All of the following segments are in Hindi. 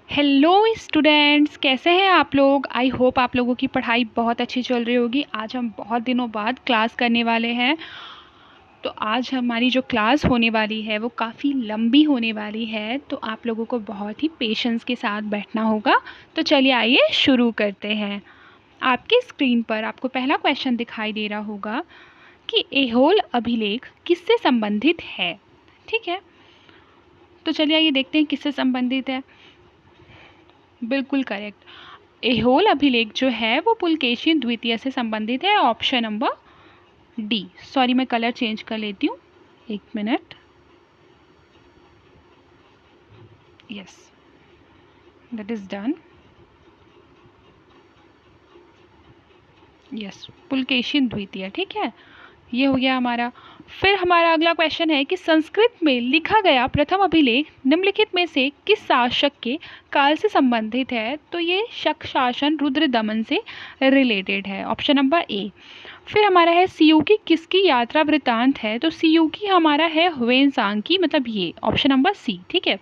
हेलो स्टूडेंट्स, कैसे हैं आप लोग। आई होप आप लोगों की पढ़ाई बहुत अच्छी चल रही होगी। आज हम बहुत दिनों बाद क्लास करने वाले हैं। तो आज हमारी जो क्लास होने वाली है वो काफ़ी लंबी होने वाली है, तो आप लोगों को बहुत ही पेशेंस के साथ बैठना होगा। तो चलिए आइए शुरू करते हैं। आपके स्क्रीन पर आपको पहला क्वेश्चन दिखाई दे रहा होगा कि ऐहोल अभिलेख किससे संबंधित है। ठीक है, तो चलिए आइए देखते हैं किससे संबंधित है। बिल्कुल करेक्ट, ऐहोल अभिलेख जो है वो पुलकेशिन द्वितीय से संबंधित है। Option number D. सॉरी, मैं कलर चेंज कर लेती हूँ, एक minute. Yes, that is done. Yes, Pulakeshin द्वितीय। ठीक है, ये हो गया हमारा। फिर हमारा अगला क्वेश्चन है कि संस्कृत में लिखा गया प्रथम अभिलेख निम्नलिखित में से किस शासक के काल से संबंधित है। तो ये शक शासन रुद्र दमन से रिलेटेड है। Option number A. फिर हमारा है सियूकी किसकी यात्रा वृत्तांत है। तो सियूकी हमारा है ह्वेनसांग की, मतलब ये ऑप्शन नंबर सी। ठीक है,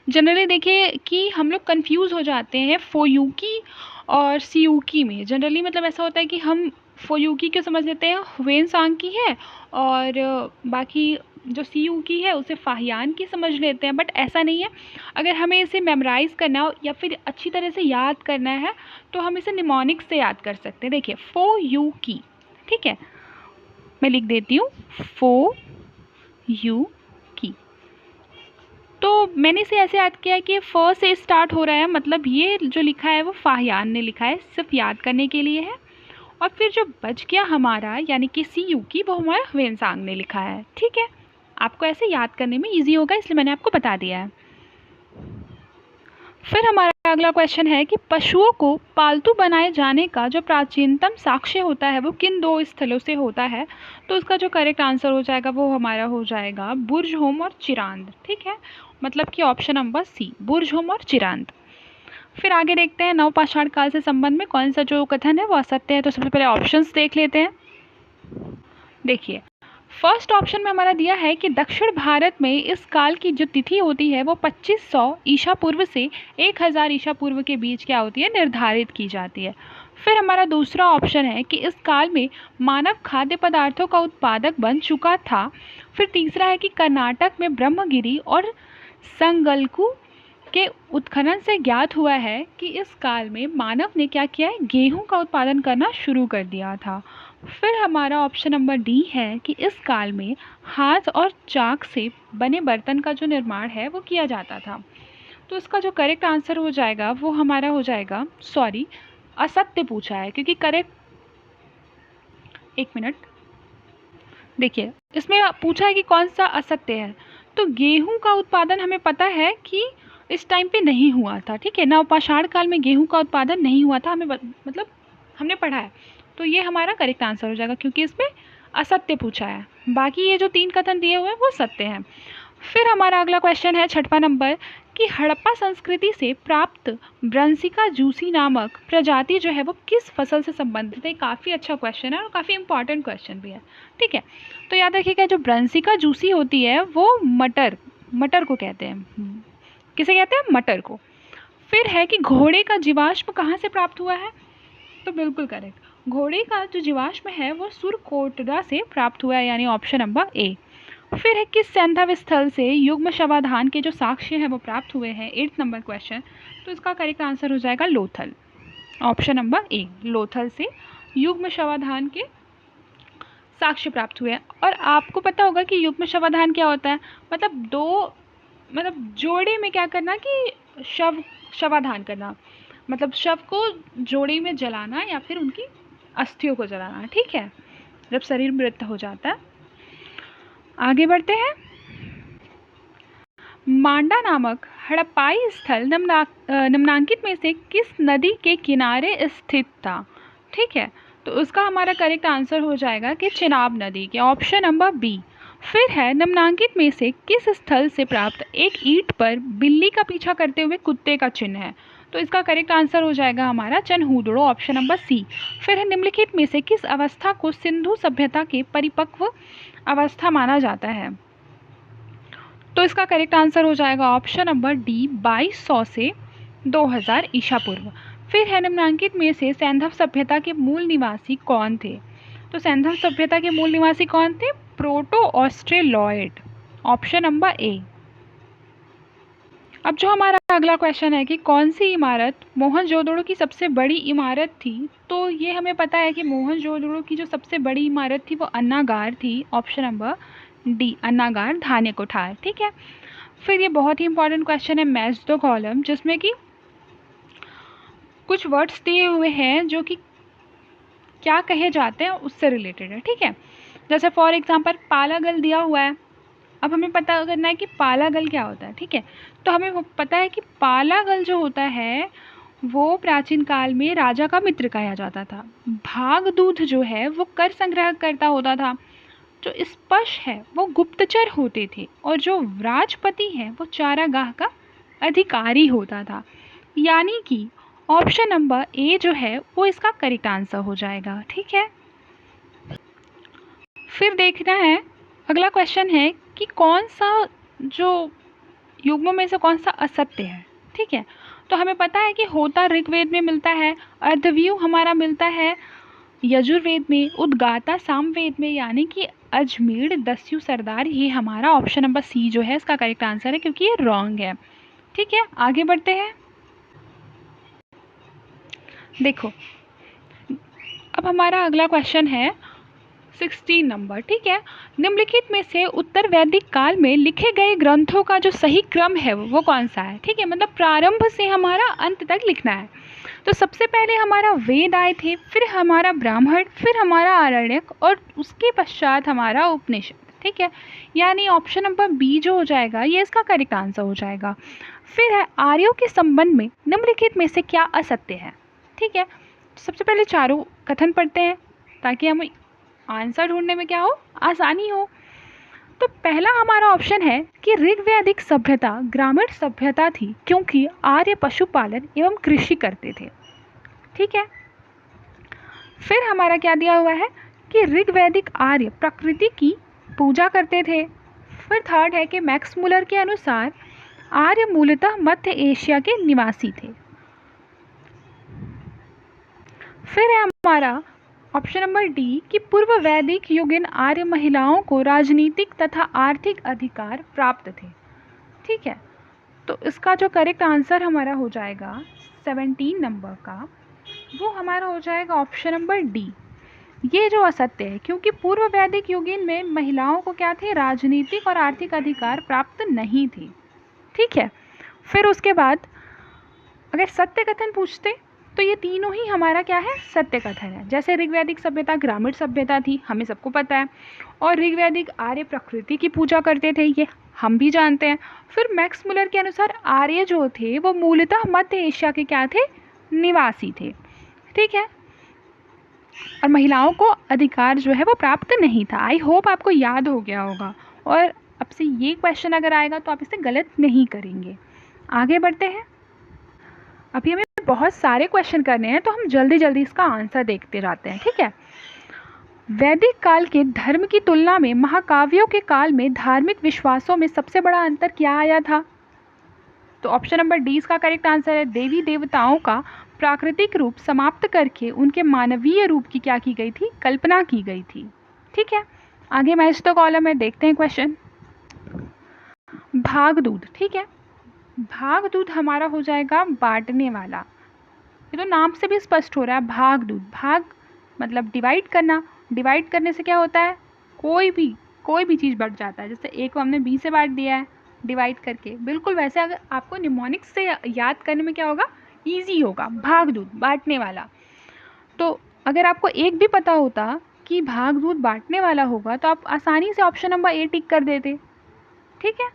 जनरली देखिए कि हम लोग कंफ्यूज हो जाते हैं फोयूकी और सियूकी में। जनरली मतलब ऐसा होता है कि हम फोयूकी को समझ लेते हैं ह्वेनसांग की है, और बाकी जो सियूकी है उसे फाहियान की समझ लेते हैं। बट ऐसा नहीं है। अगर हमें इसे मेमोराइज करना हो या फिर अच्छी तरह से याद करना है तो हम इसे निमोनिक से याद कर सकते हैं। देखिए फोयूकी, ठीक है, मैं लिख देती हूँ फोयूकी। तो मैंने इसे ऐसे याद किया कि फ से स्टार्ट हो रहा है, मतलब ये जो लिखा है वो फाहियान ने लिखा है, सिर्फ याद करने के लिए है। और फिर जो बच गया हमारा यानी कि सी यू की, वो हमारा ह्वेनसांग ने लिखा है। ठीक है, आपको ऐसे याद करने में इजी होगा, इसलिए मैंने आपको बता दिया है। फिर हमारा अगला क्वेश्चन है कि पशुओं को पालतू बनाए जाने का जो प्राचीनतम साक्ष्य होता है वो किन दो स्थलों से होता है। तो उसका जो करेक्ट आंसर हो जाएगा वो हमारा हो जाएगा बुर्जहोम और चिरांद। ठीक है, मतलब कि ऑप्शन नंबर सी, बुर्जहोम और चिरांद। फिर आगे देखते हैं नवपाषाण काल से संबंध में कौन सा जो कथन है वो असत्य है। तो सबसे पहले ऑप्शंस देख लेते हैं। देखिए, फर्स्ट ऑप्शन में हमारा दिया है कि दक्षिण भारत में इस काल की जो तिथि होती है वो 2500 ईसा पूर्व से 1000 ईसा पूर्व के बीच क्या होती है, निर्धारित की जाती है। फिर हमारा दूसरा ऑप्शन है कि इस काल में मानव खाद्य पदार्थों का उत्पादक बन चुका था। फिर तीसरा है कि कर्नाटक में ब्रह्मगिरी और संगलकू के उत्खनन से ज्ञात हुआ है कि इस काल में मानव ने क्या किया है, गेहूं का उत्पादन करना शुरू कर दिया था। फिर हमारा ऑप्शन नंबर डी है कि इस काल में हाथ और चाक से बने बर्तन का जो निर्माण है वो किया जाता था। तो इसका जो करेक्ट आंसर हो जाएगा वो हमारा हो जाएगा, सॉरी, असत्य पूछा है क्योंकि करेक्ट, एक मिनट, देखिए इसमें पूछा है कि कौन सा असत्य है। तो गेहूं का उत्पादन हमें पता है कि इस टाइम पे नहीं हुआ था। ठीक है, नवपाषाण काल में गेहूं का उत्पादन नहीं हुआ था, हमें मतलब हमने पढ़ा है। तो ये हमारा करेक्ट आंसर हो जाएगा क्योंकि इसमें असत्य पूछा है। बाकी ये जो 3 कथन दिए हुए हैं वो सत्य हैं। फिर हमारा अगला क्वेश्चन है छठवां नंबर कि हड़प्पा संस्कृति से प्राप्त ब्रंसिका जूसी नामक प्रजाति जो है वो किस फसल से संबंधित है। काफ़ी अच्छा क्वेश्चन है और काफ़ी इंपॉर्टेंट क्वेश्चन भी है। ठीक है, तो याद रखिएगा जो ब्रंसिका जूसी होती है वो मटर, मटर को कहते हैं। किसे कहते हैं, मटर को। फिर है कि घोड़े का जीवाश्म कहाँ से प्राप्त हुआ है। तो बिल्कुल करेक्ट, घोड़े का जो जीवाश्म है वो सुरकोटरा से प्राप्त हुआ है, यानी ऑप्शन नंबर ए। फिर है किस सैंधव स्थल से युग्म शवाधान के जो साक्ष्य हैं वो प्राप्त हुए हैं, 8 नंबर क्वेश्चन। तो इसका करेक्ट आंसर हो जाएगा Lothal, option number A, Lothal से युग्म शवाधान के साक्ष्य प्राप्त हुए हैं। और आपको पता होगा कि युग्म शवाधान क्या होता है, मतलब जोड़े में क्या करना कि शवाधान करना, मतलब शव को जोड़े में जलाना या फिर उनकी अस्थियों को जलाना। ठीक है, जब शरीर मृत हो जाता है। आगे बढ़ते हैं। मांडा नामक हड़प्पाई स्थल निम्नांकित में से किस नदी के किनारे स्थित था। ठीक है, तो उसका हमारा करेक्ट आंसर हो जाएगा कि चिनाब नदी के, ऑप्शन नंबर बी। फिर है निम्नांकित में से किस स्थल से प्राप्त एक ईंट पर बिल्ली का पीछा करते हुए कुत्ते का चिन्ह है। तो इसका करेक्ट आंसर हो जाएगा हमारा चनहूदड़ो, ऑप्शन नंबर सी। फिर है निम्नलिखित में से किस अवस्था को सिंधु सभ्यता के परिपक्व अवस्था माना जाता है। तो इसका करेक्ट आंसर हो जाएगा ऑप्शन नंबर डी 2200 से 2000 ईसा पूर्व। फिर है निम्नलिखित में से सैंधव सभ्यता के मूल निवासी कौन थे? तो सैंधव सभ्यता के मूल निवासी कौन थे? Proto Australoid, option number A. अब जो हमारा अगला क्वेश्चन है कि कौन सी इमारत मोहनजोदड़ो की सबसे बड़ी इमारत थी? तो ये हमें पता है कि मोहनजोदड़ो की जो सबसे बड़ी इमारत थी वो अन्नागार थी, ऑप्शन नंबर डी अन्नागार धान्य कोठार। ठीक है, फिर ये बहुत ही इंपॉर्टेंट क्वेश्चन है मैच द कॉलम, जिसमें कि कुछ वर्ड्स दिए हुए हैं जो कि क्या कहे जाते हैं उससे रिलेटेड है। ठीक है, जैसे फॉर एग्जांपल पालागल दिया हुआ है। अब हमें पता करना है कि पालागल क्या होता है। ठीक है, तो हमें वो पता है कि पालागल जो होता है वो प्राचीन काल में राजा का मित्र कहा जाता था। भागदूत जो है वो कर संग्रह करता होता था। जो स्पश है वो गुप्तचर होते थे, और जो राजपति है वो चारागाह का अधिकारी होता था। यानी कि ऑप्शन नंबर ए जो है वो इसका करेक्ट आंसर हो जाएगा। ठीक है, फिर देखना है अगला क्वेश्चन है कि कौन सा जो युग्मों में से कौन सा असत्य है। ठीक है, तो हमें पता है कि होता ऋग्वेद में मिलता है, अर्धव्यू हमारा मिलता है यजुर्वेद में, उद्गाता सामवेद में, यानी कि अजमेर दस्यु सरदार, ये हमारा ऑप्शन नंबर सी जो है इसका करेक्ट आंसर है, क्योंकि ये रॉन्ग है। ठीक है, आगे बढ़ते हैं। देखो अब हमारा अगला क्वेश्चन है 16 नंबर। ठीक है, निम्नलिखित में से उत्तर वैदिक काल में लिखे गए ग्रंथों का जो सही क्रम है वो कौन सा है? ठीक है, मतलब प्रारंभ से हमारा अंत तक लिखना है। तो सबसे पहले हमारा वेद आए थे, फिर हमारा ब्राह्मण, फिर हमारा आरण्यक, और उसके पश्चात हमारा उपनिषद। ठीक है, यानी ऑप्शन नंबर बी जो हो जाएगा ये इसका करेक्ट आंसर हो जाएगा। फिर है आर्यों के संबंध में निम्नलिखित में से क्या असत्य है? ठीक है, सबसे पहले चारों कथन पढ़ते हैं ताकि हम आंसर ढूंढने में क्या हो, आसानी हो। तो पहला हमारा ऑप्शन है कि ऋग्वैदिक सभ्यता ग्रामीण सभ्यता थी, क्योंकि आर्य पशुपालन एवं कृषि करते थे। ठीक है, फिर हमारा क्या दिया हुआ है कि ऋग्वैदिक आर्य प्रकृति की पूजा करते थे। फिर थर्ड है कि मैक्स मुलर के अनुसार आर्य मूलतः मध्य एशिया के निवासी थे। फिर है हमारा ऑप्शन नंबर डी कि पूर्व वैदिक युगीन आर्य महिलाओं को राजनीतिक तथा आर्थिक अधिकार प्राप्त थे। ठीक है, तो इसका जो करेक्ट आंसर हमारा हो जाएगा 17 नंबर का, वो हमारा हो जाएगा ऑप्शन नंबर डी, ये जो असत्य है, क्योंकि पूर्व वैदिक युगीन में महिलाओं को क्या थे, राजनीतिक और आर्थिक अधिकार प्राप्त नहीं थे। ठीक है, फिर उसके बाद अगर सत्य कथन पूछते तो ये तीनों ही हमारा क्या है, सत्य कथन है। जैसे ऋग्वैदिक सभ्यता ग्रामीण सभ्यता थी, हमें सबको पता है, और ऋग्वैदिक आर्य प्रकृति की पूजा करते थे, ये हम भी जानते हैं। फिर मैक्स मुलर के अनुसार आर्य जो थे वो मूलतः मध्य एशिया के क्या थे, निवासी थे। ठीक है, और महिलाओं को अधिकार जो है वो प्राप्त नहीं था। आई होप आपको याद हो गया होगा, और अब से ये क्वेश्चन अगर आएगा तो आप इसे गलत नहीं करेंगे। आगे बढ़ते हैं। अभी हमें बहुत सारे क्वेश्चन करने हैं, तो हम जल्दी जल्दी इसका आंसर देखते जाते हैं। ठीक है, वैदिक काल के धर्म की तुलना में महाकाव्यों के काल में धार्मिक विश्वासों में सबसे बड़ा अंतर क्या आया था? तो ऑप्शन नंबर डी इसका करेक्ट आंसर है, देवी देवताओं का प्राकृतिक रूप समाप्त करके उनके मानवीय रूप की क्या की गई थी, कल्पना की गई थी। ठीक है, आगे मैच द कॉलम में देखते हैं क्वेश्चन। भागदूत। ठीक है, भागदूत हमारा हो जाएगा बांटने वाला। ये तो नाम से भी स्पष्ट हो रहा है, भागदूत। भाग मतलब डिवाइड करना, डिवाइड करने से क्या होता है, कोई भी चीज़ बढ़ जाता है। जैसे ए को हमने बी से बांट दिया है डिवाइड करके, बिल्कुल वैसे अगर आपको निमोनिक्स से याद करने में क्या होगा, ईजी होगा। भागदूत बांटने वाला, तो अगर आपको एक भी पता होता कि भागदूत बांटने वाला होगा तो आप आसानी से ऑप्शन नंबर ए टिक कर देते। ठीक है,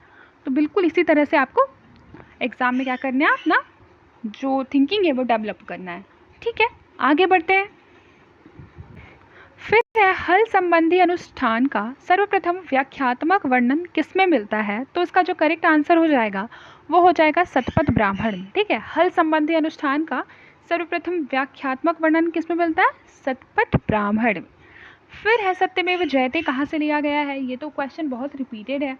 तो बिल्कुल इसी तरह से आपको एग्ज़ाम में क्या करना है, अपना जो थिंकिंग है वो डेवलप करना है। ठीक है, आगे बढ़ते हैं। फिर है हल संबंधी अनुष्ठान का सर्वप्रथम व्याख्यात्मक वर्णन किसमें मिलता है? तो इसका जो करेक्ट आंसर हो जाएगा वो हो जाएगा शतपथ ब्राह्मण। ठीक है, हल संबंधी अनुष्ठान का सर्वप्रथम व्याख्यात्मक वर्णन किसमें मिलता है, शतपथ ब्राह्मण। फिर है सत्यमेव जयते कहाँ से लिया गया है? ये तो क्वेश्चन बहुत रिपीटेड है,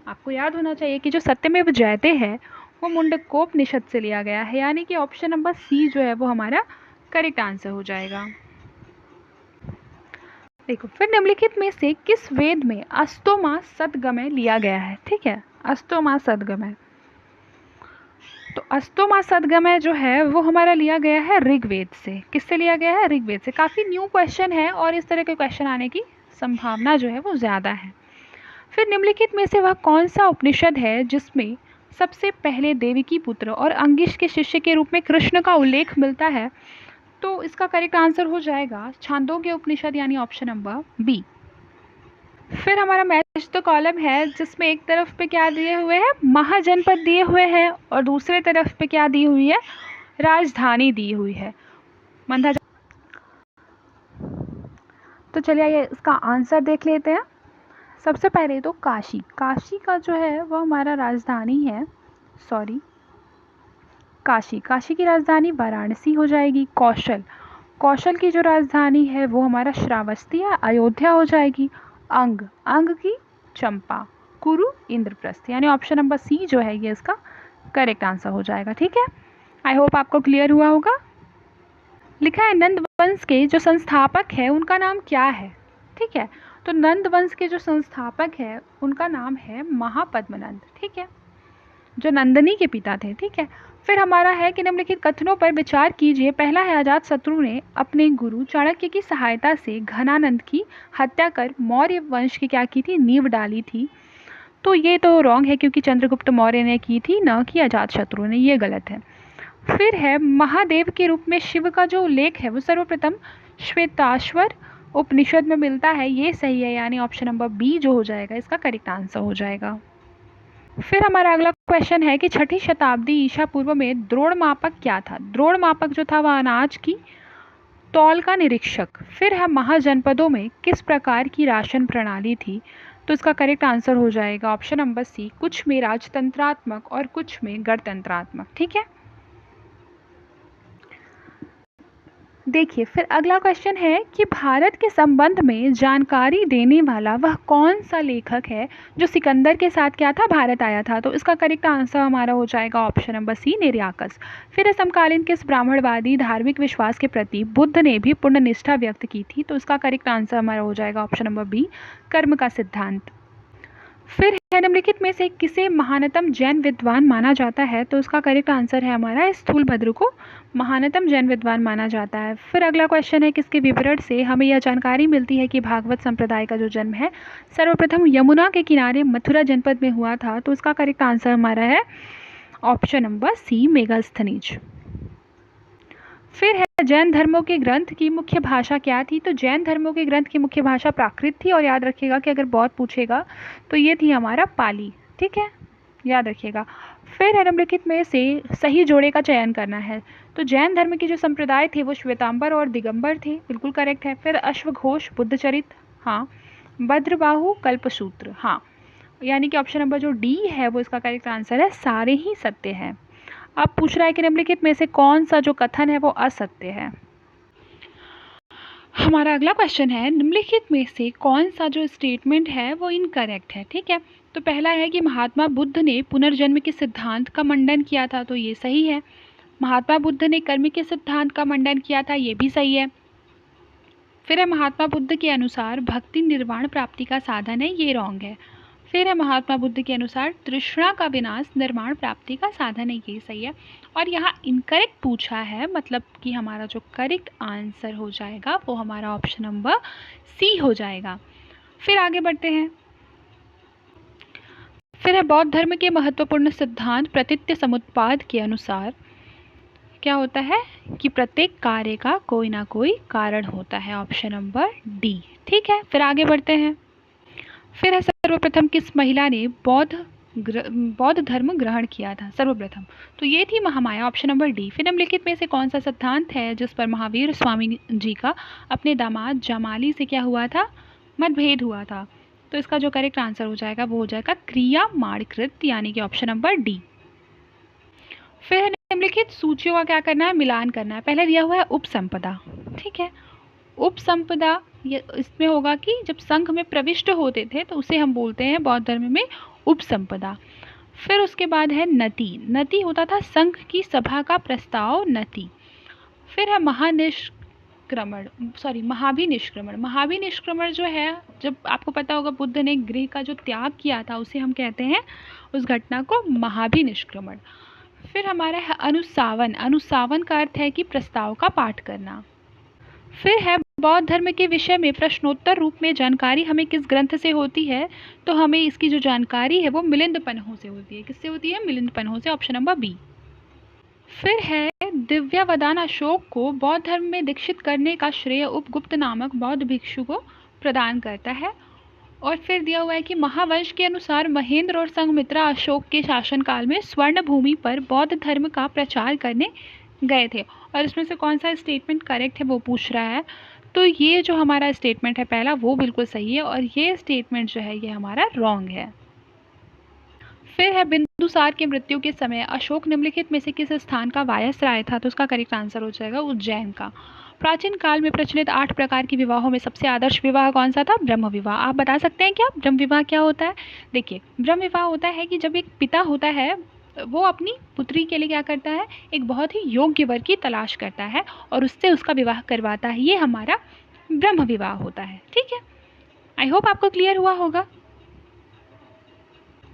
आपको याद होना चाहिए कि जो सत्यमेव जयते है वो मुंडकोपनिषद से लिया गया है, यानी कि ऑप्शन नंबर सी जो है वो हमारा करेक्ट आंसर हो जाएगा। देखो, फिर निम्नलिखित में से किस वेद में अस्तोमा सद्गमय लिया गया है? ठीक है, अस्तोमा सद्गमय। तो अस्तोमा सद्गमय जो है वो हमारा लिया गया है ऋग्वेद से। किससे लिया गया है? ऋग्वेद से। काफ़ी न्यू क्वेश्चन है और इस तरह के क्वेश्चन आने की संभावना जो है वो ज़्यादा है। फिर निम्नलिखित में से वह कौन सा उपनिषद है जिसमें सबसे पहले देवकी पुत्र और अंगिश के शिष्य के रूप में कृष्ण का उल्लेख मिलता है? तो इसका करेक्ट आंसर हो जाएगा छांदोग्य उपनिषद, यानी ऑप्शन नंबर बी। फिर हमारा मैच द कॉलम है जिसमें एक तरफ पे क्या दिए हुए हैं? महाजनपद दिए हुए हैं और दूसरे तरफ पे क्या दी हुई है? राजधानी दी हुई है। मंदा। तो चलिए आइए इसका आंसर देख लेते हैं। सबसे पहले तो काशी, काशी का जो है वो हमारा राजधानी है, काशी, काशी की राजधानी वाराणसी हो जाएगी। कौशल, कौशल की जो राजधानी है वो हमारा श्रावस्ती या अयोध्या हो जाएगी। अंग, अंग की चंपा। कुरु इंद्रप्रस्थ, यानी ऑप्शन नंबर सी जो है ये इसका करेक्ट आंसर हो जाएगा। ठीक है, आई होप आपको क्लियर हुआ होगा। लिखा है नंद वंश के जो संस्थापक है उनका नाम क्या है? ठीक है, तो नंद वंश के जो संस्थापक है उनका नाम है महापद्मनंद। ठीक है, जो नंदिनी के पिता थे। ठीक है, फिर हमारा है कि निम्नलिखित कथनों पर विचार कीजिए। पहला है अजातशत्रु ने अपने गुरु चाणक्य की सहायता से घनानंद की हत्या कर मौर्य वंश की क्या की थी? नींव डाली थी। तो ये तो रॉन्ग है क्योंकि चंद्रगुप्त मौर्य ने की थी, न कि अजातशत्रु ने, ये गलत है। फिर है महादेव के रूप में शिव का जो उल्लेख है वो सर्वप्रथम श्वेताश्वर उपनिषद में मिलता है, ये सही है, यानी ऑप्शन नंबर बी जो हो जाएगा इसका करेक्ट आंसर हो जाएगा। फिर हमारा अगला क्वेश्चन है कि छठी शताब्दी ईसा पूर्व में द्रोण मापक क्या था? द्रोण मापक जो था वह अनाज की तौल का निरीक्षक। फिर है महाजनपदों में किस प्रकार की राशन प्रणाली थी? तो इसका करेक्ट आंसर हो जाएगा ऑप्शन नंबर सी, कुछ में राजतंत्रात्मक और कुछ में गणतंत्रात्मक। ठीक है, देखिए फिर अगला क्वेश्चन है कि भारत के संबंध में जानकारी देने वाला वह कौन सा लेखक है जो सिकंदर के साथ क्या था? भारत आया था। तो इसका करेक्ट आंसर हमारा हो जाएगा ऑप्शन नंबर सी, नेरियाकस। फिर समकालीन किस ब्राह्मणवादी धार्मिक विश्वास के प्रति बुद्ध ने भी पूर्ण निष्ठा व्यक्त की थी? तो इसका करेक्ट आंसर हमारा हो जाएगा ऑप्शन नंबर बी, कर्म का सिद्धांत। फिर है निम्नलिखित में से किसे महानतम जैन विद्वान माना जाता है? तो उसका करेक्ट आंसर है हमारा स्थूलभद्र को महानतम जैन विद्वान माना जाता है। फिर अगला क्वेश्चन है किसके विवरण से हमें यह जानकारी मिलती है कि भागवत संप्रदाय का जो जन्म है सर्वप्रथम यमुना के किनारे मथुरा जनपद में हुआ था? तो उसका करेक्ट आंसर हमारा है ऑप्शन नंबर सी, मेगास्थनीज। फिर है जैन धर्मों के ग्रंथ की मुख्य भाषा क्या थी? तो जैन धर्मों के ग्रंथ की मुख्य भाषा प्राकृत थी, और याद रखिएगा कि अगर बहुत पूछेगा तो ये थी हमारा पाली। ठीक है, याद रखिएगा। फिर है निम्नलिखित में से सही जोड़े का चयन करना है। तो जैन धर्म के जो संप्रदाय थे वो श्वेतांबर और दिगंबर थे, बिल्कुल करेक्ट है। फिर अश्वघोष बुद्धचरित, हाँ। भद्रबाहु कल्पसूत्र, हाँ, यानी कि ऑप्शन नंबर जो डी है वो इसका करेक्ट आंसर है, सारे ही सत्य है। अब पूछ रहा है कि निम्नलिखित में से कौन सा जो कथन है वो असत्य है। हमारा अगला क्वेश्चन है निम्नलिखित में से कौन सा जो स्टेटमेंट है वो इनकरेक्ट है? ठीक है, तो पहला है कि महात्मा बुद्ध ने पुनर्जन्म के सिद्धांत का मंडन किया था, तो ये सही है। महात्मा बुद्ध ने कर्म के सिद्धांत का मंडन किया था, ये भी सही है। फिर है महात्मा बुद्ध के अनुसार भक्ति निर्वाण प्राप्ति का साधन है, ये रॉन्ग है। फिर है महात्मा बुद्ध के अनुसार तृष्णा का विनाश निर्माण प्राप्ति का साधन है, ये सही है। और यहाँ इनकरेक्ट पूछा है, मतलब कि हमारा जो करेक्ट आंसर हो जाएगा वो हमारा ऑप्शन नंबर सी हो जाएगा। फिर आगे बढ़ते हैं। फिर है बौद्ध धर्म के महत्वपूर्ण सिद्धांत प्रतित्य समुत्पाद के अनुसार क्या होता है कि प्रत्येक कार्य का कोई ना कोई कारण होता है, ऑप्शन नंबर डी। ठीक है, फिर आगे बढ़ते हैं। फिर है सर्वप्रथम किस महिला ने बौद्ध धर्म ग्रहण किया था? सर्वप्रथम तो ये थी महामाया, ऑप्शन नंबर डी। फिर निम्नलिखित में से कौन सा सिद्धांत है जिस पर महावीर स्वामी जी का अपने दामाद जमाली से क्या हुआ था? मतभेद हुआ था। तो इसका जो करेक्ट आंसर हो जाएगा वो हो जाएगा क्रिया माणकृत, यानी कि ऑप्शन नंबर डी। फिर निम्नलिखित सूचियों का क्या करना है? मिलान करना है। पहले दिया हुआ है उपसंपदा। ठीक है, उपसंपदा ये इसमें होगा कि जब संघ में प्रविष्ट होते थे तो उसे हम बोलते हैं बौद्ध धर्म में उपसंपदा। फिर उसके बाद है नति। नति होता था संघ की सभा का प्रस्ताव, नति। फिर है महाभिनिष्क्रमण। महाभिनिष्क्रमण जो है, जब आपको पता होगा बुद्ध ने गृह का जो त्याग किया था उसे हम कहते हैं, उस घटना को महाभिनिष्क्रमण। फिर हमारा है अनुसावन। अनुसावन का अर्थ है कि प्रस्ताव का पाठ करना। फिर है बौद्ध धर्म के विषय में प्रश्नोत्तर रूप में जानकारी हमें किस ग्रंथ से होती है, तो हमें इसकी जो जानकारी है वो मिलिंद पन्हों से होती है। किससे होती है? मिलिंद पन्हों से, ऑप्शन नंबर बी। फिर है दिव्यावदान। अशोक को बौद्ध धर्म में दीक्षित करने का श्रेय उपगुप्त नामक बौद्ध भिक्षु को प्रदान करता है। और फिर दिया हुआ है कि महावंश के अनुसार महेंद्र और संघमित्रा अशोक के शासनकाल में स्वर्ण भूमि पर बौद्ध धर्म का प्रचार करने गए थे। और इसमें से कौन सा स्टेटमेंट करेक्ट है वो पूछ रहा है। तो ये जो हमारा स्टेटमेंट है पहला, वो बिल्कुल सही है, और ये स्टेटमेंट जो है ये हमारा रॉन्ग है। फिर है बिंदुसार की मृत्यु के समय अशोक निम्नलिखित में से किस स्थान का वायसराय था, तो उसका करेक्ट आंसर हो जाएगा उज्जैन का। प्राचीन काल में प्रचलित 8 प्रकार के विवाहों में सबसे आदर्श विवाह कौन सा था? ब्रह्म विवाह। आप बता सकते हैं क्या ब्रह्म विवाह क्या होता है? देखिए, ब्रह्म विवाह होता है कि जब एक पिता होता है वो अपनी पुत्री के लिए क्या करता है, एक बहुत ही योग्य वर की तलाश करता है और उससे उसका विवाह करवाता है, ये हमारा ब्रह्म विवाह होता है। ठीक है, आई होप आपको क्लियर हुआ होगा।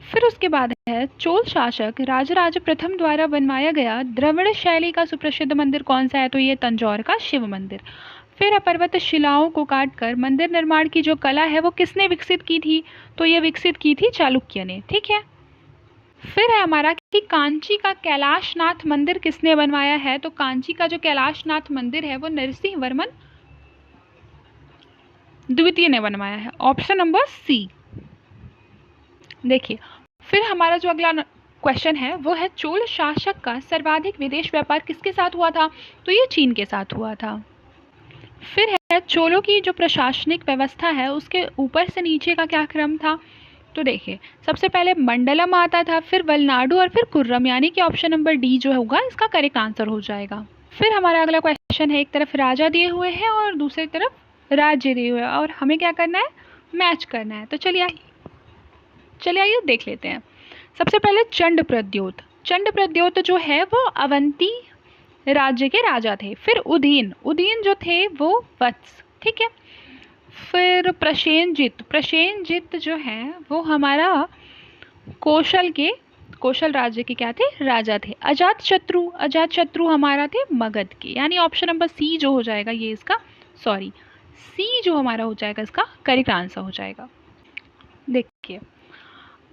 फिर उसके बाद है चोल शासक राजराज प्रथम द्वारा बनवाया गया द्रविड़ शैली का सुप्रसिद्ध मंदिर कौन सा है, तो ये तंजौर का शिव मंदिर। फिर पर्वत शिलाओं को काटकर मंदिर निर्माण की जो कला है वो किसने विकसित की थी, तो ये विकसित की थी चालुक्य ने। ठीक है, फिर है हमारा कि कांची का कैलाशनाथ मंदिर किसने बनवाया है, तो कांची का जो कैलाशनाथ मंदिर है वो नरसिंह वर्मन द्वितीय ने बनवाया है, ऑप्शन नंबर सी। देखिए, फिर हमारा जो अगला क्वेश्चन है वो है चोल शासक का सर्वाधिक विदेश व्यापार किसके साथ हुआ था, तो ये चीन के साथ हुआ था। फिर है चोलों की जो प्रशासनिक व्यवस्था है उसके ऊपर से नीचे का क्या क्रम था, तो देखिए सबसे पहले मंडलम आता था, फिर वलनाडु और फिर कुर्रम, यानी कि ऑप्शन नंबर डी जो होगा इसका करेक्ट आंसर हो जाएगा। फिर हमारा अगला क्वेश्चन है, एक तरफ राजा दिए हुए हैं और दूसरी तरफ राज्य दिए हुए हैं और हमें क्या करना है, मैच करना है। तो चलिए आइए देख लेते हैं। सबसे पहले चंड प्रद्योत। चंड प्रद्योत जो है वो अवंती राज्य के राजा थे। फिर उदयन जो थे वो वत्स। ठीक है, फिर प्रसेनजित जो है वो हमारा कौशल राज्य के क्या थे, राजा थे। अजात शत्रु हमारा थे मगध के, यानी ऑप्शन नंबर सी जो हो जाएगा ये इसका, सी जो हमारा हो जाएगा इसका करेक्ट आंसर हो जाएगा। देखिए,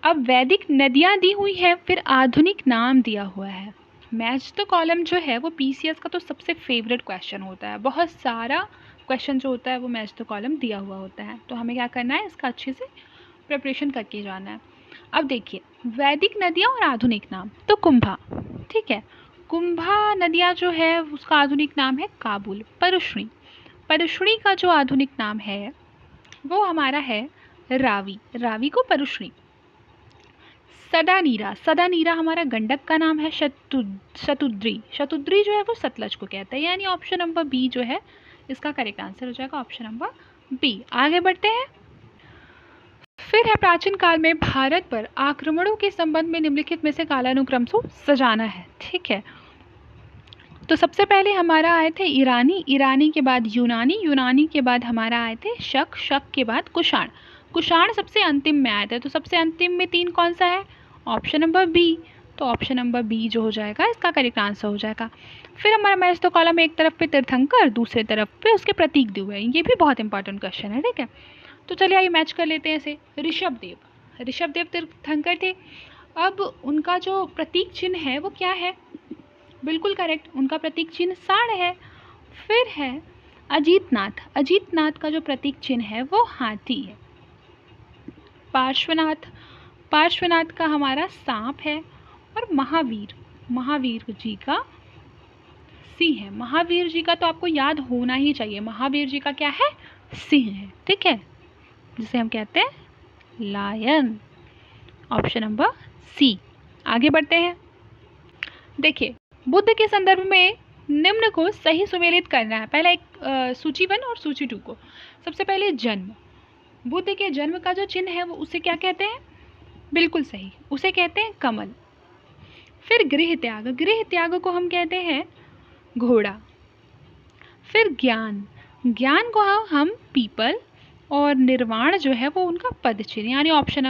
अब वैदिक नदियाँ दी हुई है, फिर आधुनिक नाम दिया हुआ है। मैच द कॉलम जो है वो पीसीएस का तो सबसे फेवरेट क्वेश्चन होता है। बहुत सारा क्वेश्चन जो होता है वो मैच द कॉलम दिया हुआ होता है, तो हमें क्या करना है, इसका अच्छे से प्रिपरेशन करके जाना है। अब देखिए, वैदिक नदियाँ और आधुनिक नाम, तो कुंभा। ठीक है, कुंभा नदियाँ जो है उसका आधुनिक नाम है काबुल। परुष्णी का जो आधुनिक नाम है वो हमारा है रावी को परुष्णी। सदानीरा हमारा गंडक का नाम है। शतुद्री जो है वो सतलज को कहता है, यानी ऑप्शन नंबर बी जो है इसका करेक्ट आंसर हो जाएगा, ऑप्शन नंबर बी। आगे बढ़ते हैं। फिर है प्राचीन काल में भारत पर आक्रमणों के संबंध में निम्नलिखित में से कालानुक्रम से सजाना है। ठीक है, तो सबसे पहले हमारा आए थे ईरानी के बाद यूनानी के बाद हमारा आए थे शक के बाद कुषाण सबसे अंतिम में आए थे। तो सबसे अंतिम में 3 कौन सा है, ऑप्शन नंबर बी। तो ऑप्शन नंबर बी जो हो जाएगा इसका करेक्ट आंसर हो जाएगा। फिर हमारा मैच तो कॉलम में एक तरफ पे तीर्थंकर, दूसरे तरफ पे उसके प्रतीक दिए हुए हैं। ये भी बहुत इंपॉर्टेंट क्वेश्चन है। ठीक है, तो चलिए आइए मैच कर लेते हैं इसे। ऋषभदेव तीर्थंकर थे। अब उनका जो प्रतीक चिन्ह है वो क्या है, बिल्कुल करेक्ट, उनका प्रतीक चिन्ह साढ़ है। फिर है अजीतनाथ का जो प्रतीक चिन्ह है वो हाथी है। पार्श्वनाथ का हमारा सांप है। और महावीर जी का सिंह है। महावीर जी का तो आपको याद होना ही चाहिए, महावीर जी का क्या है, सिंह है। ठीक है, जिसे हम कहते हैं लायन, ऑप्शन नंबर सी। आगे बढ़ते हैं। देखिए, बुद्ध के संदर्भ में निम्न को सही सुमेलित करना है। पहला एक सूची 1 और सूची 2 को। सबसे पहले जन्म, बुद्ध के जन्म का जो चिन्ह है वो उसे क्या कहते हैं, बिल्कुल सही, उसे कहते हैं कमल। फिर गृह त्याग, गृह त्याग को हम कहते हैं घोड़ा। फिर ज्ञान, ज्ञान को हम पीपल, और निर्वाण जो है वो उनका पदचिन्ह, यानी ऑप्शन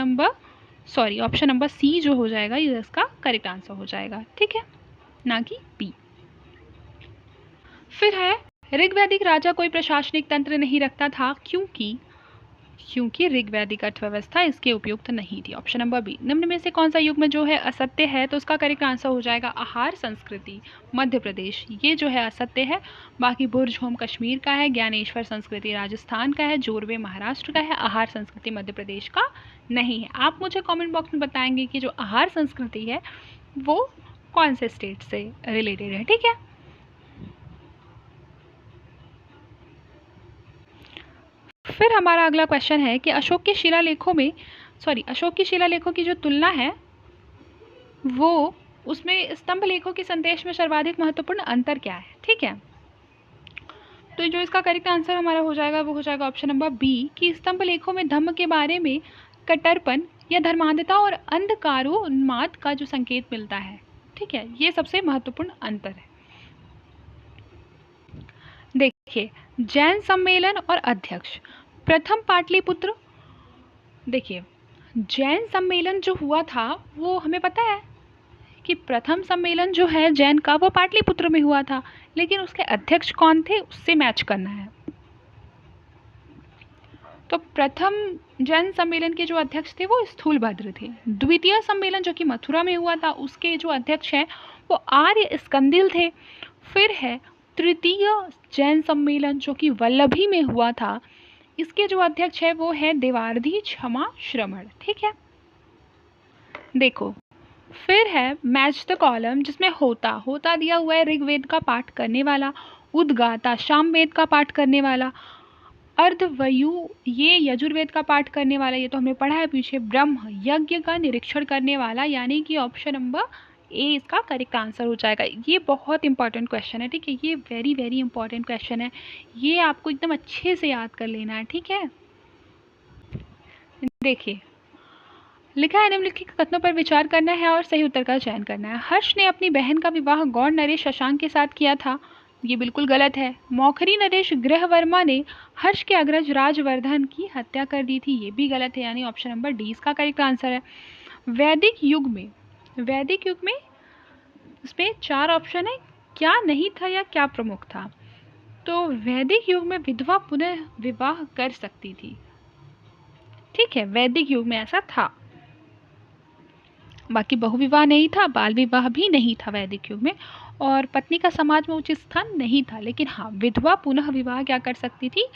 नंबर सी जो हो जाएगा ये इसका करेक्ट आंसर हो जाएगा, ठीक है, ना कि बी। फिर है ऋग्वैदिक राजा कोई प्रशासनिक तंत्र नहीं रखता था क्योंकि ऋग्वैदिक अर्थव्यवस्था इसके उपयुक्त नहीं थी, ऑप्शन नंबर बी। निम्न में से कौन सा युग में जो है असत्य है, तो उसका करेक्ट आंसर हो जाएगा आहार संस्कृति मध्य प्रदेश, ये जो है असत्य है। बाकी बुर्ज होम कश्मीर का है, ज्ञानेश्वर संस्कृति राजस्थान का है, जोरवे महाराष्ट्र का है, आहार संस्कृति मध्य प्रदेश का नहीं है। आप मुझे कॉमेंट बॉक्स में बताएंगे कि जो आहार संस्कृति है वो कौन से स्टेट से रिलेटेड है, ठीक है। फिर हमारा अगला क्वेश्चन है कि अशोक की शिलालेखों की जो तुलना है वो उसमें स्तंभ लेखों के संदेश में सर्वाधिक महत्वपूर्ण अंतर क्या है, ठीक है। तो जो इसका करेक्ट आंसर हमारा हो जाएगा वो हो जाएगा ऑप्शन नंबर बी कि स्तंभ लेखों में धम्म के बारे में कट्टरपन या धर्मांधता और अंधकारोन्माद का जो संकेत मिलता है, ठीक है, ये सबसे महत्वपूर्ण अंतर है। देखिए, जैन सम्मेलन और अध्यक्ष प्रथम पाटलिपुत्र, देखिए जैन सम्मेलन जो हुआ था वो हमें पता है कि प्रथम सम्मेलन जो है जैन का वो पाटलिपुत्र में हुआ था, लेकिन उसके अध्यक्ष कौन थे उससे मैच करना है। तो प्रथम जैन सम्मेलन के जो अध्यक्ष थे वो स्थूलभद्र थे। द्वितीय सम्मेलन जो कि मथुरा में हुआ था उसके जो अध्यक्ष हैं वो आर्य स्कंदिल थे। फिर है तृतीय जैन सम्मेलन जो कि वल्लभी में हुआ था, इसके जो अध्यक्ष है वो है देवार्धी क्षमा श्रमण, ठीक है। देखो, फिर है मैच द कॉलम जिसमें होता दिया हुआ है ऋग्वेद का पाठ करने वाला, उद्गाता सामवेद का पाठ करने वाला, अर्धवयु ये यजुर्वेद का पाठ करने वाला, ये तो हमने पढ़ा है पीछे, ब्रह्म यज्ञ का निरीक्षण करने वाला, यानी कि ऑप्शन नंबर ए इसका करेक्ट आंसर हो जाएगा। ये बहुत इंपॉर्टेंट क्वेश्चन है, ठीक है, ये वेरी वेरी इंपॉर्टेंट क्वेश्चन है, ये आपको एकदम अच्छे से याद कर लेना है, ठीक है। देखिए, लिखा है निम्नलिखित कथनों पर विचार करना है और सही उत्तर का चयन करना है। हर्ष ने अपनी बहन का विवाह गौड़ नरेश शशांक के साथ किया था, ये बिल्कुल गलत है। मौखरी नरेश गृहवर्मा ने हर्ष के अग्रज राजवर्धन की हत्या कर दी थी, ये भी गलत है, यानी ऑप्शन नंबर डी इसका करेक्ट आंसर है। वैदिक युग में इसमें 4 ऑप्शन है, क्या नहीं था या क्या प्रमुख था। तो वैदिक युग में विधवा पुनः विवाह कर सकती थी, ठीक है, वैदिक युग में ऐसा था। बाकी बहुविवाह नहीं था, बाल विवाह भी नहीं था वैदिक युग में, और पत्नी का समाज में उचित स्थान नहीं था, लेकिन हाँ विधवा पुनः विवाह क्या कर सकती थी।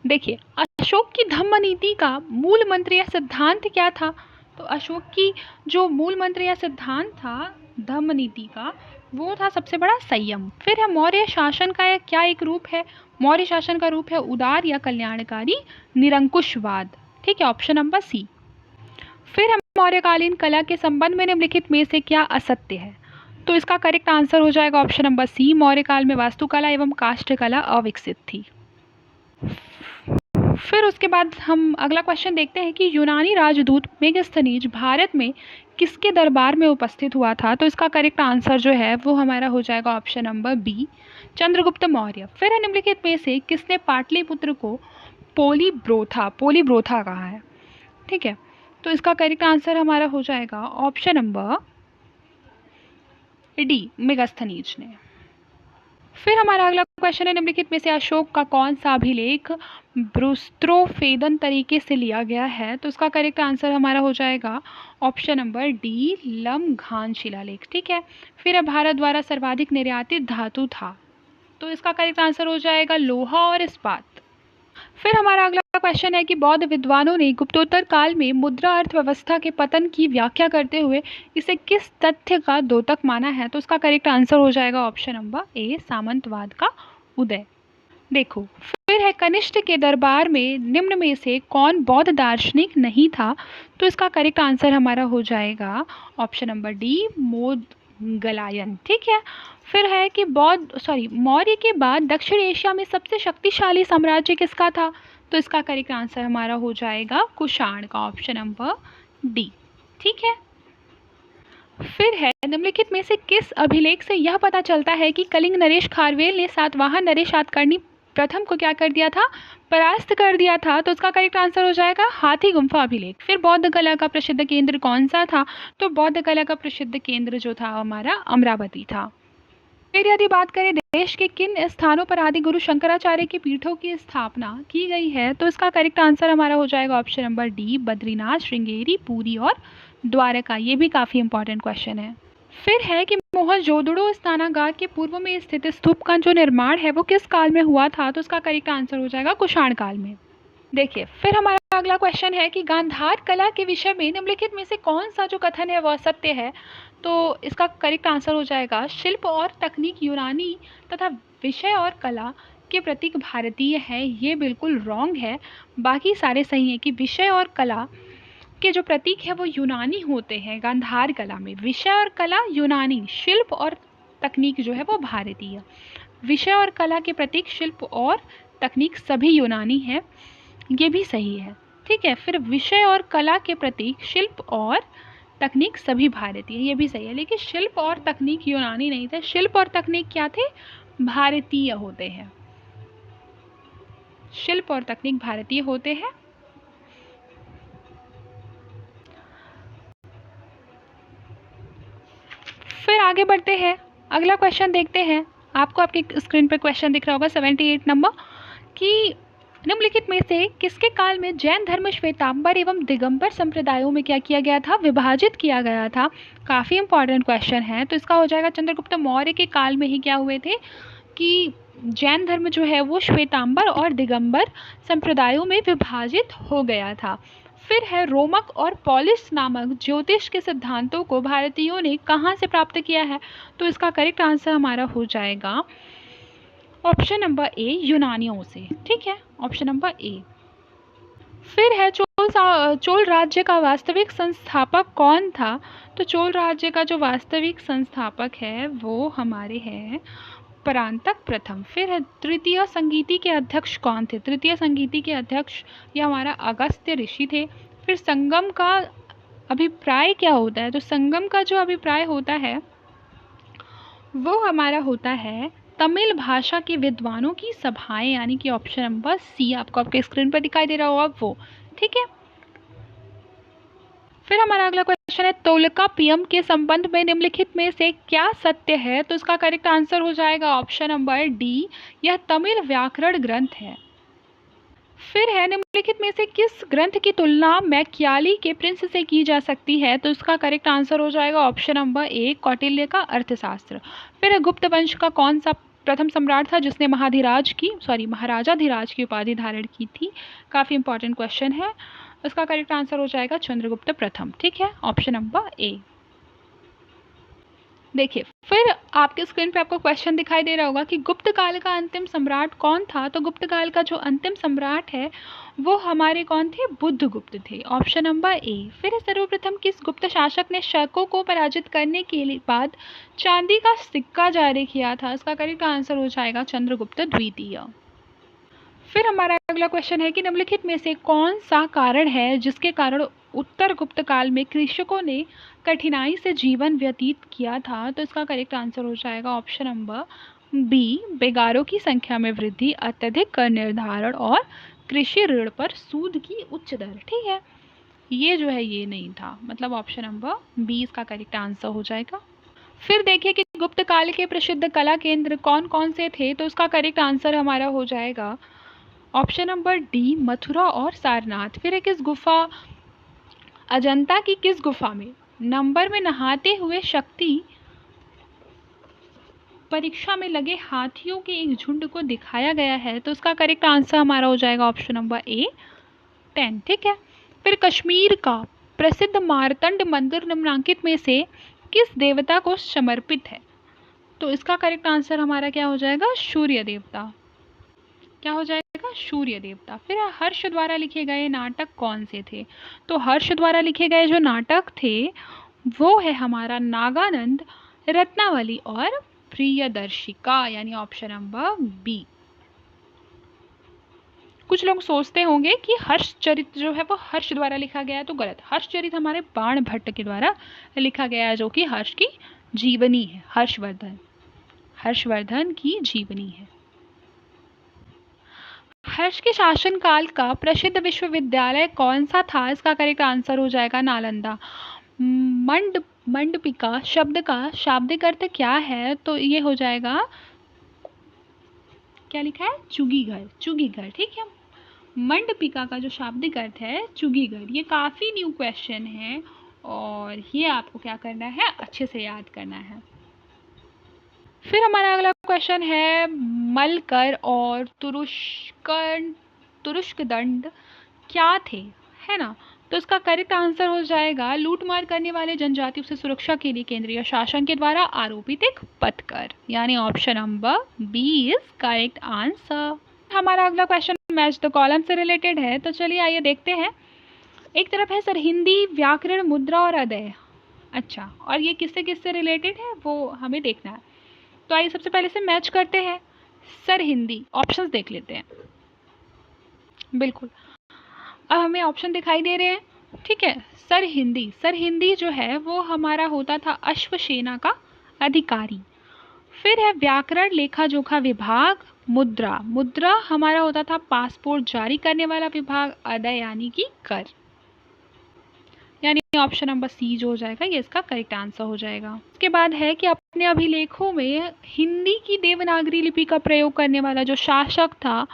देखिए, अशोक की धम्म नीति का मूल मंत्र या सिद्धांत क्या था, तो अशोक की जो मूल मंत्र या सिद्धांत था धम्म नीति का वो था सबसे बड़ा संयम। फिर है मौर्य शासन का क्या एक रूप है, मौर्य शासन का रूप है उदार या कल्याणकारी निरंकुशवाद, ठीक है, ऑप्शन नंबर सी। फिर हम मौर्यकालीन कला के संबंध में निम्नलिखित में से क्या असत्य है, तो इसका करेक्ट आंसर हो जाएगा ऑप्शन नंबर सी, मौर्यकाल में वास्तुकला एवं काष्ठकला अविकसित थी। फिर उसके बाद हम अगला क्वेश्चन देखते हैं कि यूनानी राजदूत मेगास्थनीज भारत में किसके दरबार में उपस्थित हुआ था, तो इसका करेक्ट आंसर जो है वो हमारा हो जाएगा option number B, Chandragupta Maurya. फिर निम्नलिखित में से किसने पाटलिपुत्र को पोलीब्रोथा कहा है, ठीक है, तो इसका करेक्ट आंसर हमारा हो जाएगा ऑप्शन नंबर डी, मेगास्थनीज ने। फिर हमारा अगला क्वेश्चन है निम्नलिखित में से अशोक का कौन सा अभिलेख ब्रुस्त्रोफेदन तरीके से लिया गया है, तो इसका करेक्ट आंसर हमारा हो जाएगा ऑप्शन नंबर डी, लमघान शिलालेख, ठीक है। फिर भारत द्वारा सर्वाधिक निर्यातित धातु था, तो इसका करेक्ट आंसर हो जाएगा लोहा और इस्पात। फिर हमारा अगला क्वेश्चन है कि बौद्ध विद्वानों ने गुप्तोत्तर काल में मुद्रा अर्थव्यवस्था के पतन की व्याख्या करते हुए इसे किस तथ्य का द्योतक माना है, तो उसका करेक्ट आंसर हो जाएगा ऑप्शन नंबर ए, सामंतवाद का उदय। देखो, फिर है कनिष्ठ के दरबार में निम्न में से कौन बौद्ध दार्शनिक नहीं था, तो इसका करेक्ट आंसर हमारा हो जाएगा ऑप्शन नंबर डी, मोदगलायन, ठीक है। फिर है कि मौर्य के बाद दक्षिण एशिया में सबसे शक्तिशाली साम्राज्य किसका था, तो इसका करेक्ट आंसर हमारा हो जाएगा कुषाण का, ऑप्शन नंबर डी। ठीक है। फिर है, निम्नलिखित में से किस अभिलेख से यह पता चलता है कि कलिंग नरेश खारवेल ने सातवाहन नरेश सातकर्णी प्रथम को क्या कर दिया था, परास्त कर दिया था। तो उसका करेक्ट आंसर हो जाएगा हाथी गुम्फा अभिलेख। फिर बौद्ध कला का प्रसिद्ध केंद्र कौन सा था, तो बौद्ध कला का प्रसिद्ध केंद्र जो था हमारा अमरावती था। फिर यदि बात करें देश के किन स्थानों पर आदि गुरु शंकराचार्य की पीठों की स्थापना की गई है, तो इसका करेक्ट आंसर हमारा हो जाएगा option number D, Badrinath, Sringeri, Puri और द्वारका। ये भी काफ़ी इंपॉर्टेंट क्वेश्चन है। फिर है कि मोहनजोदड़ो स्नानागार के पूर्व में स्थित स्तूप का जो निर्माण है वो किस काल में हुआ था, तो इसका करेक्ट आंसर हो जाएगा कुषाण काल में। देखिए, फिर हमारा अगला क्वेश्चन है कि गांधार कला के विषय में निम्नलिखित में से कौन सा जो कथन है वह सत्य है, तो इसका करेक्ट आंसर हो जाएगा शिल्प और तकनीक यूनानी तथा विषय और कला के प्रतीक भारतीय है। ये बिल्कुल रॉन्ग है, बाकी सारे सही हैं कि विषय और कला के जो प्रतीक है वो यूनानी होते हैं गांधार कला में। विषय और कला यूनानी, शिल्प और तकनीक जो है वो भारतीय। विषय और कला के प्रतीक शिल्प और तकनीक सभी यूनानी है, ये भी सही है। ठीक है। फिर विषय और कला के प्रतीक शिल्प और तकनीक सभी भारतीय, ये भी सही है। लेकिन शिल्प और तकनीक यूनानी नहीं थे, शिल्प और तकनीक क्या थे, भारतीय होते हैं। शिल्प और तकनीक भारतीय होते हैं। फिर आगे बढ़ते हैं, अगला क्वेश्चन देखते हैं। आपको आपकी स्क्रीन पर क्वेश्चन दिख रहा होगा 78 नंबर, कि निम्नलिखित में से किसके काल में जैन धर्म श्वेतांबर एवं दिगंबर संप्रदायों में क्या किया गया था, विभाजित किया गया था। काफ़ी इंपॉर्टेंट क्वेश्चन है। तो इसका हो जाएगा चंद्रगुप्त मौर्य के काल में ही क्या हुए थे कि जैन धर्म जो है वो श्वेतांबर और दिगंबर संप्रदायों में विभाजित हो गया था। फिर है रोमक और पॉलिस नामक ज्योतिष के सिद्धांतों को भारतीयों ने कहाँ से प्राप्त किया है, तो इसका करेक्ट आंसर हमारा हो जाएगा ऑप्शन नंबर ए, यूनानियों से। ठीक है, ऑप्शन नंबर ए। फिर है चोल राज्य का वास्तविक संस्थापक कौन था, तो चोल राज्य का जो वास्तविक संस्थापक है वो हमारे हैं परांतक प्रथम। फिर है तृतीय संगीति के अध्यक्ष कौन थे, तृतीय संगीति के अध्यक्ष ये हमारा अगस्त्य ऋषि थे। फिर संगम का अभिप्राय क्या होता है, तो संगम का जो अभिप्राय होता है वो हमारा होता है तमिल भाषा के विद्वानों की सभाएं, यानी कि ऑप्शन नंबर सी आपको आपके स्क्रीन पर दिखाई दे रहा होगा वो। ठीक है। फिर हमारा अगला क्वेश्चन है तोलकाप्पियम के संबंध में निम्नलिखित में से क्या सत्य है, तो इसका करेक्ट आंसर हो जाएगा ऑप्शन नंबर डी, यह तमिल व्याकरण ग्रंथ है। फिर है निम्नलिखित में से किस ग्रंथ की तुलना मैक्याली के प्रिंस से की जा सकती है, तो इसका करेक्ट आंसर हो जाएगा ऑप्शन नंबर ए, कौटिल्य का अर्थशास्त्र। फिर है गुप्त वंश का कौन सा प्रथम सम्राट था जिसने महाराजाधिराज की उपाधि धारण की थी। काफ़ी इंपॉर्टेंट क्वेश्चन है। इसका करेक्ट आंसर हो जाएगा चंद्रगुप्त प्रथम। ठीक है, ऑप्शन नंबर ए। देखिए, फिर आपके स्क्रीन पे आपको क्वेश्चन दिखाई दे रहा होगा कि गुप्त काल का अंतिम सम्राट कौन था, तो गुप्त काल का जो अंतिम सम्राट है वो हमारे कौन थे, बुद्धगुप्त थे, ऑप्शन नंबर ए। फिर सर्वप्रथम किस गुप्त शासक ने शकों को पराजित करने के बाद चांदी का सिक्का जारी किया था, इसका करेक्ट आंसर हो जाएगा चंद्रगुप्त द्वितीय। फिर हमारा अगला क्वेश्चन है कि निम्नलिखित में से कौन सा कारण है जिसके कारण उत्तर गुप्त काल में कृषकों ने कठिनाई से जीवन व्यतीत किया था, तो इसका करेक्ट आंसर हो जाएगा ऑप्शन नंबर बी, बेगारों की संख्या में वृद्धि, अत्यधिक कर निर्धारण और कृषि ऋण पर सूद की उच्च दर। ठीक है, ये जो है ये नहीं था, मतलब ऑप्शन नंबर बी इसका करेक्ट आंसर हो जाएगा। फिर देखिए कि गुप्त काल के प्रसिद्ध कला केंद्र कौन कौन से थे, तो उसका करेक्ट आंसर हमारा हो जाएगा ऑप्शन नंबर डी, मथुरा और सारनाथ। फिर एक इस गुफा अजंता की किस गुफा में नंबर में नहाते हुए शक्ति परीक्षा में लगे हाथियों के एक झुंड को दिखाया गया है, तो उसका करेक्ट आंसर हमारा हो जाएगा ऑप्शन नंबर ए, 10। ठीक है। फिर कश्मीर का प्रसिद्ध मार्तंड मंदिर निम्नलिखित में से किस देवता को समर्पित है, तो इसका करेक्ट आंसर हमारा क्या हो जाएगा, सूर्य देवता। क्या हो जाएगा, सूर्य देवता। फिर हर्ष द्वारा लिखे गए नाटक कौन से थे, तो हर्ष द्वारा लिखे गए जो नाटक थे वो है हमारा नागानंद, रत्नावली और प्रियदर्शिका, यानी ऑप्शन नंबर बी। कुछ लोग सोचते होंगे कि हर्षचरित जो है वो हर्ष द्वारा लिखा गया है, तो गलत। हर्षचरित हमारे बाणभट्ट के द्वारा लिखा गया है, जो कि हर्ष की जीवनी है। हर्षवर्धन की जीवनी है। हर्ष के शासनकाल का प्रसिद्ध विश्वविद्यालय कौन सा था? इसका करेक्ट आंसर हो जाएगा नालंदा। मंडपिका शब्द का शाब्दिक अर्थ क्या है? तो ये हो जाएगा, क्या लिखा है? चुगीघर। ठीक है, मंडपिका का जो शाब्दिक अर्थ है चुगीघर। ये काफ़ी न्यू क्वेश्चन है और ये आपको क्या करना है, अच्छे से याद करना है। फिर हमारा अगला क्वेश्चन है, मलकर और तुरुष्कदंड क्या थे, है ना? तो इसका करेक्ट आंसर हो जाएगा, लूटमार करने वाले जनजातियों से सुरक्षा के लिए केंद्रीय शासन के द्वारा आरोपित एक पथकर, यानी option number B is correct answer. हमारा अगला क्वेश्चन मैच द कॉलम से रिलेटेड है, तो चलिए आइए देखते हैं। एक तरफ है सरहिंदी, व्याकरण, मुद्रा और अदय। अच्छा, और ये किससे रिलेटेड है वो हमें देखना है। तो आइए सबसे पहले से मैच करते हैं। सरहिंदी, ऑप्शंस देख लेते हैं। बिल्कुल, अब हमें ऑप्शन दिखाई दे रहे हैं। ठीक है, सरहिंदी जो है वो हमारा होता था अश्वसेना का अधिकारी। फिर है व्याकरण, लेखा जोखा विभाग। मुद्रा हमारा होता था पासपोर्ट जारी करने वाला विभाग। अदय यानी कि कर, यानी ऑप्शन नंबर सी जो हो जाएगा ये इसका करेक्ट आंसर हो जाएगा। उसके बाद है कि अपने अभिलेखों में हिंदी की देवनागरी लिपि का प्रयोग करने वाला जो शासक था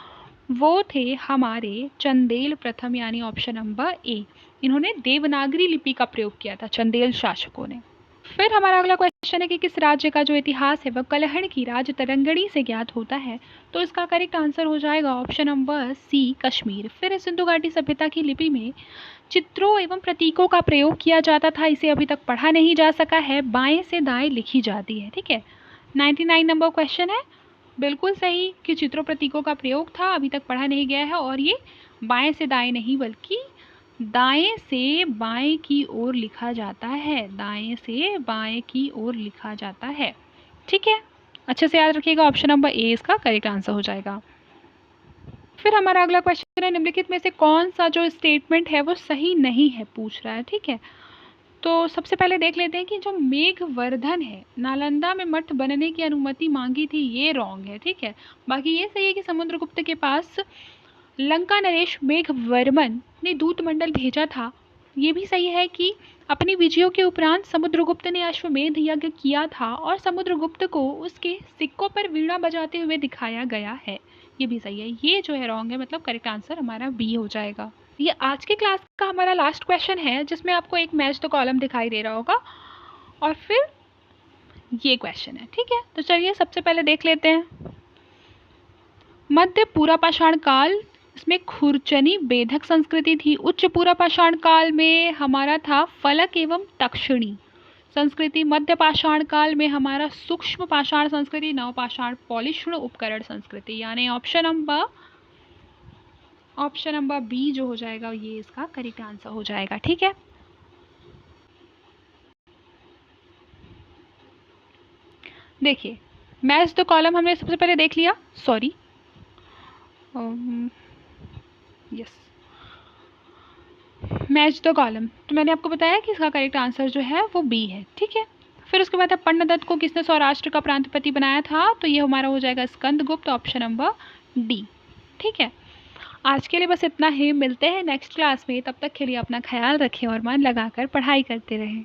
वो थे हमारे चंदेल प्रथम, यानी ऑप्शन नंबर ए। इन्होंने देवनागरी लिपि का प्रयोग किया था, चंदेल शासकों ने। फिर हमारा अगला क्वेश्चन है कि किस राज्य का जो इतिहास है वह कलहण की राज तरंगणी से ज्ञात होता है? तो इसका करेक्ट आंसर हो जाएगा ऑप्शन नंबर सी, कश्मीर। फिर सिंधु घाटी सभ्यता की लिपि में चित्रों एवं प्रतीकों का प्रयोग किया जाता था, इसे अभी तक पढ़ा नहीं जा सका है, बाएं से दाएं लिखी जाती है। ठीक है, 99 नंबर क्वेश्चन है, बिल्कुल सही कि चित्रों प्रतीकों का प्रयोग था, अभी तक पढ़ा नहीं गया है, और ये बाएं से दाएं नहीं बल्कि दाएं से बाएं की ओर लिखा जाता है, दाएं से बाएं की ओर लिखा जाता है। ठीक है, अच्छे से याद रखिएगा, ऑप्शन नंबर ए इसका करेक्ट आंसर हो जाएगा। फिर हमारा अगला क्वेश्चन है, निम्नलिखित में से कौन सा जो स्टेटमेंट है वो सही नहीं है, पूछ रहा है। ठीक है, तो सबसे पहले देख लेते हैं कि जो मेघवर्धन है, नालंदा में मठ बनने की अनुमति मांगी थी, ये रॉन्ग है। ठीक है, बाकी ये सही है कि समुद्रगुप्त के पास लंका नरेश मेघवर्मन ने दूतमंडल भेजा था। ये भी सही है कि अपनी विजयों के उपरांत समुद्रगुप्त ने अश्वमेध यज्ञ किया था और समुद्रगुप्त को उसके सिक्कों पर वीणा बजाते हुए दिखाया गया है, ये भी सही है। ये जो है रॉन्ग है, मतलब करेक्ट आंसर हमारा बी हो जाएगा। ये आज के क्लास का हमारा लास्ट क्वेश्चन है, जिसमें आपको एक मैच द कॉलम दिखाई दे रहा होगा और फिर ये क्वेश्चन है। ठीक है, तो चलिए सबसे पहले देख लेते हैं। मध्य पूरा पाषाण काल, इसमें खुरचनी बेधक संस्कृति थी। उच्च पूरा पाषाण काल में हमारा था फलक एवं तक्षणी संस्कृति। मध्य पाषाण काल में हमारा सूक्ष्म पाषाण संस्कृति, नव पाषाण पॉलिश्ण उपकरण संस्कृति, यानी ऑप्शन नंबर बी जो हो जाएगा ये इसका करेक्ट आंसर हो जाएगा। ठीक है, देखिए मैच द कॉलम हमने सबसे पहले देख लिया, sorry yes, match the column, तो मैंने आपको बताया कि इसका करेक्ट आंसर जो है वो बी है। ठीक है, फिर उसके बाद पन्नदत्त को किसने सौराष्ट्र का प्रांतपति बनाया था? तो ये हमारा हो जाएगा स्कंदगुप्त, ऑप्शन नंबर डी। ठीक है, आज के लिए बस इतना ही, मिलते हैं नेक्स्ट क्लास में, तब तक के लिए अपना ख्याल रखें और मन लगाकर पढ़ाई करते रहें।